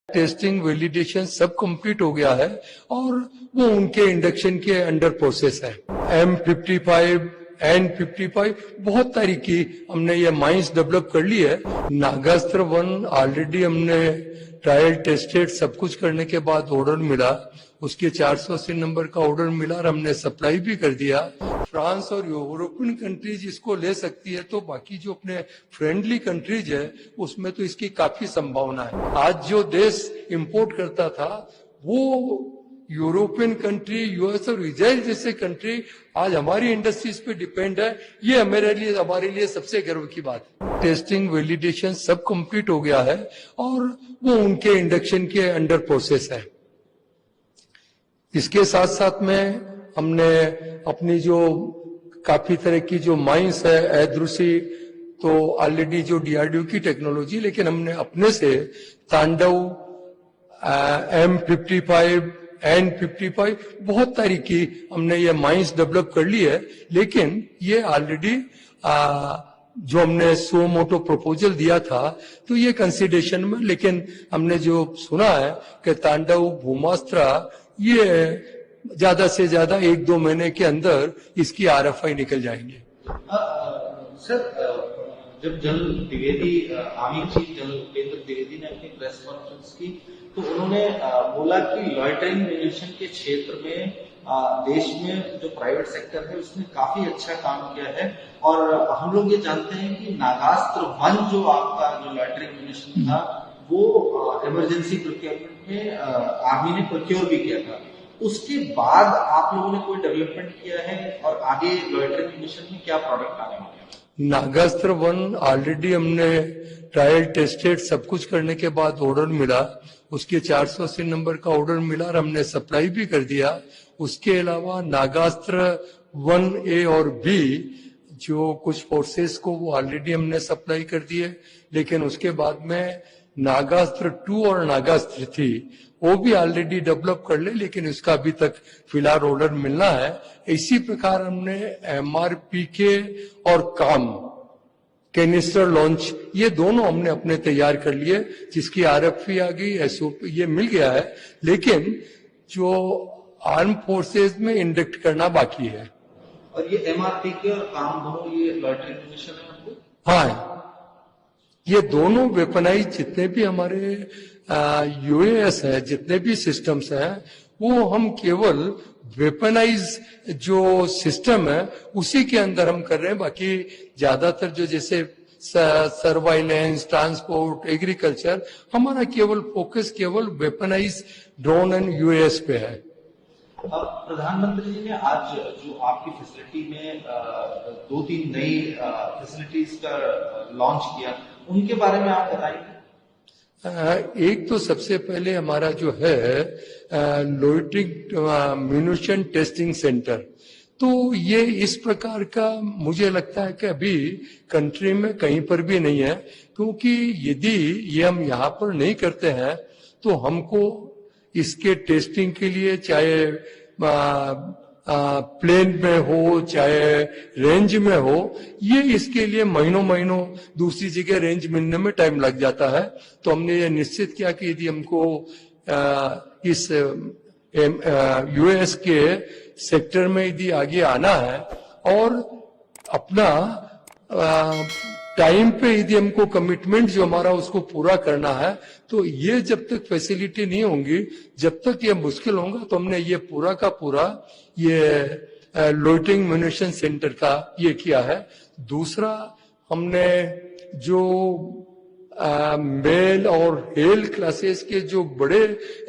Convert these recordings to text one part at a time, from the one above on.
Testing validation सब complete हो गया है और वो उनके इंडक्शन के अंडर प्रोसेस है। M55 N55 बहुत सारी की हमने ये माइंस डेवलप कर ली है। नागास्त्र 1 ऑलरेडी हमने ट्रायल टेस्टेड सब कुछ करने के बाद ऑर्डर मिला, उसके 480 नंबर का ऑर्डर मिला और हमने सप्लाई भी कर दिया। फ्रांस और यूरोपियन कंट्रीज इसको ले सकती है, तो बाकी जो अपने फ्रेंडली कंट्रीज है उसमें तो इसकी काफी संभावना है। आज जो देश इंपोर्ट करता था वो यूरोपियन कंट्री, यूएस और इजराइल जैसे कंट्री आज हमारी इंडस्ट्रीज पे डिपेंड है। ये हमारे लिए सबसे गर्व की बात है। टेस्टिंग वैलिडेशन सब कंप्लीट हो गया है और वो उनके इंडक्शन के अंडर प्रोसेस है। इसके साथ साथ में हमने अपनी जो काफी तरह की जो माइंस है ऐद्रुसी, तो ऑलरेडी जो डीआरडीओ की टेक्नोलॉजी, लेकिन हमने अपने से तांडव, M55 N55 बहुत सारी की हमने ये माइंस डेवलप कर ली है। लेकिन ये ऑलरेडी जो हमने सो मोटो प्रपोजल दिया था तो ये कंसिडरेशन में, लेकिन हमने जो सुना है कि तांडव, भूमास्त्र, ये ज्यादा से ज्यादा 1-2 महीने के अंदर इसकी RFI निकल जाएंगे। सर, जब general Dwivedi, army chief general Upendra Dwivedi ने अपनी प्रेस कॉन्फ्रेंस की तो उन्होंने बोला कि लॉयटरिंग म्यूनिशन के क्षेत्र में देश में जो प्राइवेट सेक्टर है उसने काफी अच्छा काम किया है। और हम लोग ये जानते हैं कि नागास्त्र 1 जो आपका जो लॉयटरिंग म्यूनिशन था वो इमरजेंसी प्रोक्योरमेंट में आर्मी ने प्रोक्योर भी किया था। उसके बाद आप लोगों ने कोई डेवलपमेंट किया है और आगे लॉयटरिंग म्यूनिशन में क्या प्रोडक्ट आने वाले हैं? नागास्त्र 1 ऑलरेडी हमने ट्रायल टेस्टेड सब कुछ करने के बाद ऑर्डर मिला, उसके 480 नंबर का ऑर्डर मिला और हमने सप्लाई भी कर दिया। उसके अलावा नागास्त्र 1A और B जो कुछ फोर्सेस को वो ऑलरेडी हमने सप्लाई कर दिए, लेकिन उसके बाद में नागास्त्र 2 और नागास्त्र 3 वो भी ऑलरेडी डेवलप कर ले, लेकिन उसका अभी तक फिलहाल ऑर्डर मिलना है। इसी प्रकार हमने MRPK और काम कैनिस्टर लॉन्च, ये दोनों हमने अपने तैयार कर लिए, जिसकी RFP आ गई, SOP ये मिल गया है, लेकिन जो आर्म फोर्सेस में इंडक्ट करना बाकी है। और ये MRPK और काम दोनों ये लॉयटरिंग म्यूनिशन है आपको? हाँ, ये दोनों वेपनाइज जितने भी हमारे UAS है, जितने भी सिस्टम्स हैं, वो हम केवल वेपनाइज जो सिस्टम है उसी के अंदर हम कर रहे हैं। बाकी ज्यादातर जो जैसे सर्वाइलेंस, ट्रांसपोर्ट, एग्रीकल्चर, हमारा केवल फोकस केवल वेपनाइज ड्रोन एंड UAS पे है। प्रधानमंत्री जी ने आज जो आपकी फैसिलिटी में 2-3 नई फैसिलिटीज का लॉन्च किया, उनके बारे में आप बताइए। एक तो सबसे पहले हमारा जो है लॉयटरिंग म्यूनिशन टेस्टिंग सेंटर, तो ये इस प्रकार का मुझे लगता है कि अभी कंट्री में कहीं पर भी नहीं है, क्योंकि यदि ये हम यहाँ पर नहीं करते हैं तो हमको इसके टेस्टिंग के लिए चाहे प्लेन में हो चाहे रेंज में हो, ये इसके लिए महीनों दूसरी जगह रेंज मिलने में टाइम लग जाता है। तो हमने ये निश्चित किया कि यदि हमको इस US के सेक्टर में यदि आगे आना है और अपना टाइम पे यदि हमको कमिटमेंट जो हमारा उसको पूरा करना है, तो ये जब तक फैसिलिटी नहीं होंगी, जब तक ये मुश्किल होगा, तो हमने ये पूरा का पूरा ये लॉयटरिंग म्यूनिशन सेंटर का ये किया है। दूसरा, हमने जो मेल और हेल क्लासेस के जो बड़े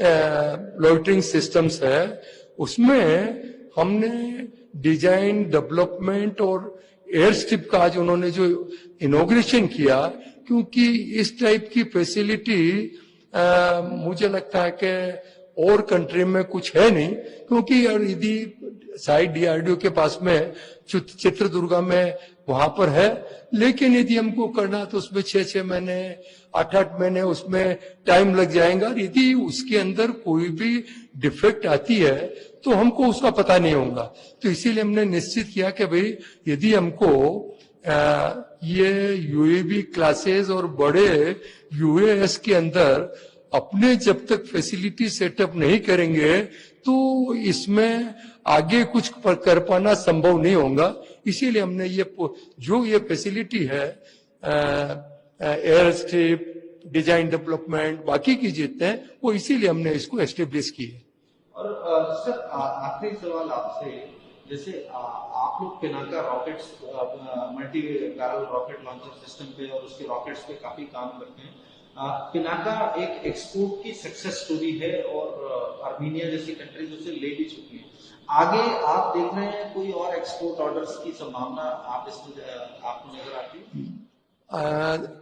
लॉयटरिंग सिस्टम्स है, उसमें हमने डिजाइन, डेवलपमेंट और एयर स्ट्रिप का आज उन्होंने जो इनॉग्रेशन किया, क्योंकि इस टाइप की फैसिलिटी मुझे लगता है कि और कंट्री में कुछ है नहीं, क्योंकि यदि साइड DRDO के पास में चित्रदुर्गा में वहां पर है, लेकिन यदि हमको करना तो उसमें 6-6 महीने, 8-8 महीने उसमें टाइम लग जाएगा। यदि उसके अंदर कोई भी डिफेक्ट आती है तो हमको उसका पता नहीं होगा। तो इसीलिए हमने निश्चित किया कि भाई यदि हमको ये UAV क्लासेस और बड़े UAS के अंदर अपने जब तक फैसिलिटी सेटअप नहीं करेंगे तो इसमें आगे कुछ कर पाना संभव नहीं होगा। इसीलिए हमने ये फैसिलिटी है, एयर स्ट्रिप, डिजाइन डेवलपमेंट, बाकी की जितने हैं वो इसीलिए हमने इसको एस्टेब्लिश की है। और सर आखिरी सवाल आपसे, जैसे आप लोग Pinaka rockets multi barrel rocket launcher system पे और उसके रॉकेट्स पे काफी काम करते हैं। पिनाका एक एक्सपोर्ट की सक्सेस स्टोरी है और आर्मीनिया जैसी कंट्रीज उसे ले भी चुकी है। आगे आप देख रहे हैं कोई और एक्सपोर्ट ऑर्डर्स की संभावना आप इसमें आपको नजर आती है?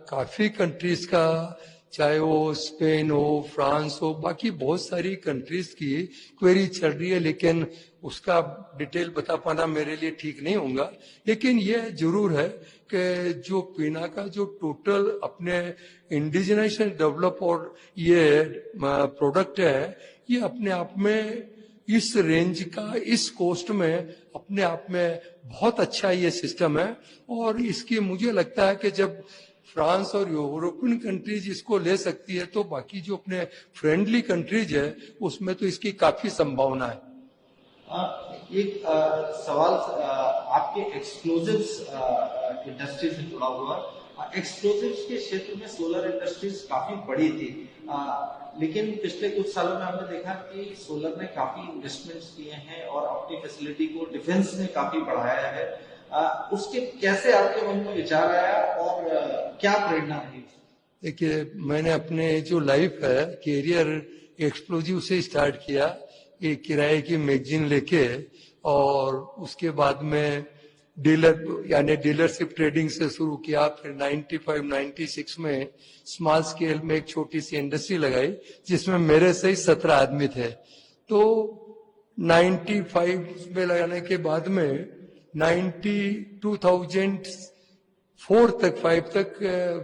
काफी कंट्रीज का, चाहे वो स्पेन हो, फ्रांस हो, बाकी बहुत सारी कंट्रीज की क्वेरी चल रही है, लेकिन उसका डिटेल बता पाना मेरे लिए ठीक नहीं होगा। लेकिन यह जरूर है कि जो पिनाका जो टोटल अपने इंडिजिनाइजेशन डेवलप और ये प्रोडक्ट है, ये अपने आप में इस रेंज का, इस कोस्ट में अपने आप में बहुत अच्छा ये सिस्टम है। और इसकी मुझे लगता है कि जब फ्रांस और यूरोपियन कंट्रीज इसको ले सकती है तो बाकी जो अपने फ्रेंडली कंट्रीज है उसमें तो इसकी काफी संभावना है। एक सवाल आपके एक्सप्लोजिव्स इंडस्ट्री से जुड़ा हुआ। एक्सप्लोजिव्स के क्षेत्र में सोलर इंडस्ट्रीज काफी बड़ी थी, लेकिन पिछले कुछ सालों में हमने देखा कि सोलर ने काफी इन्वेस्टमेंट्स किए हैं और अपनी फैसिलिटी को डिफेंस में काफी बढ़ाया है। उसके कैसे आपके मन में विचार आया और क्या प्रेरणा रही? देखिए, मैंने अपने जो लाइफ है कैरियर एक्सप्लोजिव से स्टार्ट किया, एक किराए की मैगजीन लेके, और उसके बाद में डीलरशिप ट्रेडिंग से शुरू किया। फिर 95-96 में स्मॉल स्केल में एक छोटी सी इंडस्ट्री लगाई जिसमें मेरे से ही 17 आदमी थे। तो 95 में लगाने के बाद में 2004 तक 5 तक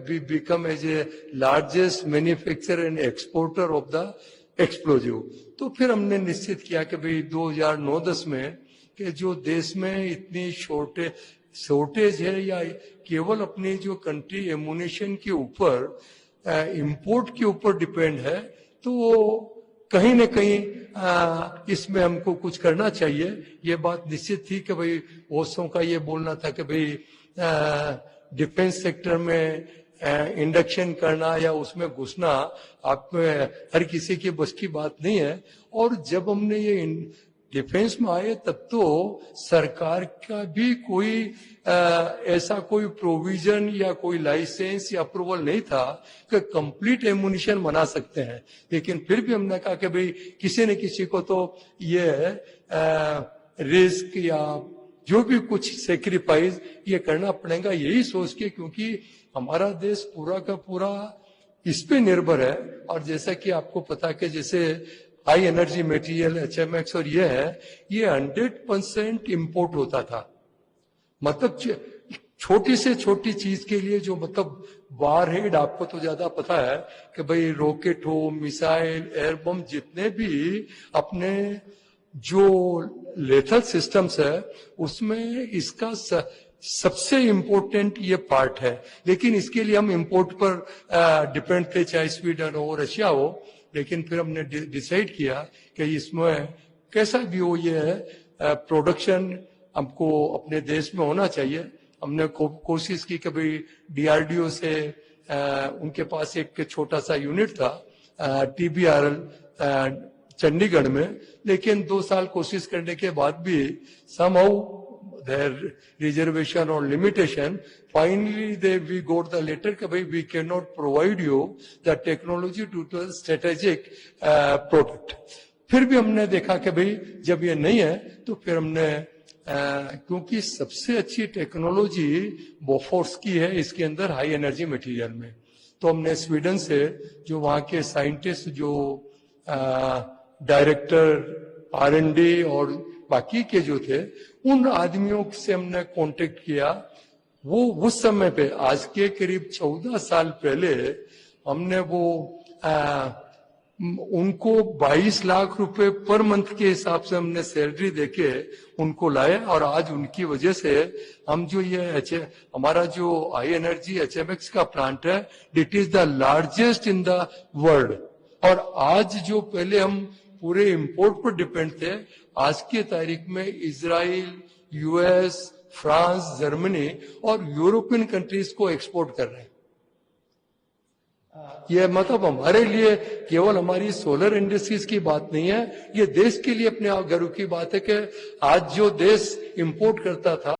we become as a largest manufacturer and exporter of the explosive. तो फिर हमने निश्चित किया कि भाई 2009-10 में कि जो देश में इतनी शॉर्टेज है या केवल अपनी जो कंट्री एमुनेशन के ऊपर इंपोर्ट के ऊपर डिपेंड है, तो कहीं न कहीं इसमें हमको कुछ करना चाहिए। ये बात निश्चित थी कि भाई ओसों का ये बोलना था कि भाई डिफेंस सेक्टर में इंडक्शन करना या उसमें घुसना आप में हर किसी की बस की बात नहीं है। और जब हमने ये डिफेंस में आए तब तो सरकार का भी कोई ऐसा कोई प्रोविजन या कोई लाइसेंस या अप्रूवल नहीं था कि कंप्लीट एमुनिशन बना सकते हैं। लेकिन फिर भी हमने कहा कि भाई किसी न किसी को तो ये रिस्क या जो भी कुछ सेक्रीफाइस ये करना पड़ेगा, यही सोच के, क्योंकि हमारा देश पूरा का पूरा इस पे निर्भर है। और जैसा कि आपको पता कि जैसे हाई एनर्जी मटेरियल HMX और ये है, ये 100% इंपोर्ट होता था। मतलब छोटी से छोटी चीज के लिए जो मतलब वार हेड, आपको तो ज्यादा पता है कि भाई रॉकेट हो, मिसाइल, एयर बम, जितने भी अपने जो लेथल सिस्टम्स है उसमें इसका सबसे इम्पोर्टेंट ये पार्ट है। लेकिन इसके लिए हम इंपोर्ट पर डिपेंड थे, चाहे स्वीडन हो, रशिया हो। लेकिन फिर हमने डिसाइड किया कि इसमें कैसा भी हो, ये है प्रोडक्शन हमको अपने देश में होना चाहिए। हमने कोशिश की कि भाई DRDO से उनके पास एक छोटा सा यूनिट था TBRL चंडीगढ़ में, लेकिन 2 साल कोशिश करने के बाद भी somehow their reservation or limitation, finally we got the letter that we cannot provide you the technology due to the strategic product. फिर भी हमने देखा कि भाई जब ये नहीं है तो फिर हमने क्योंकि सबसे अच्छी टेक्नोलॉजी बोफोर्स की है इसके अंदर हाई एनर्जी मटेरियल में, तो हमने स्वीडन से जो वहाँ के साइंटिस्ट, जो डायरेक्टर R&D और बाकी के जो थे, उन आदमियों से हमने कांटेक्ट किया। वो उस समय पे, आज के करीब 14 साल पहले, हमने वो उनको 22 लाख रुपए पर मंथ के हिसाब से हमने सैलरी देके उनको लाए। और आज उनकी वजह से हम जो ये हमारा जो हाई एनर्जी HMX का प्लांट है, it is the largest in the world. और आज जो पहले हम पूरे इंपोर्ट पर डिपेंड थे, आज की तारीख में इजराइल, यूएस, फ्रांस, जर्मनी और यूरोपियन कंट्रीज को एक्सपोर्ट कर रहे हैं। ये मतलब हमारे लिए केवल हमारी सोलर इंडस्ट्रीज की बात नहीं है, ये देश के लिए अपने आप गर्व की बात है कि आज जो देश इंपोर्ट करता था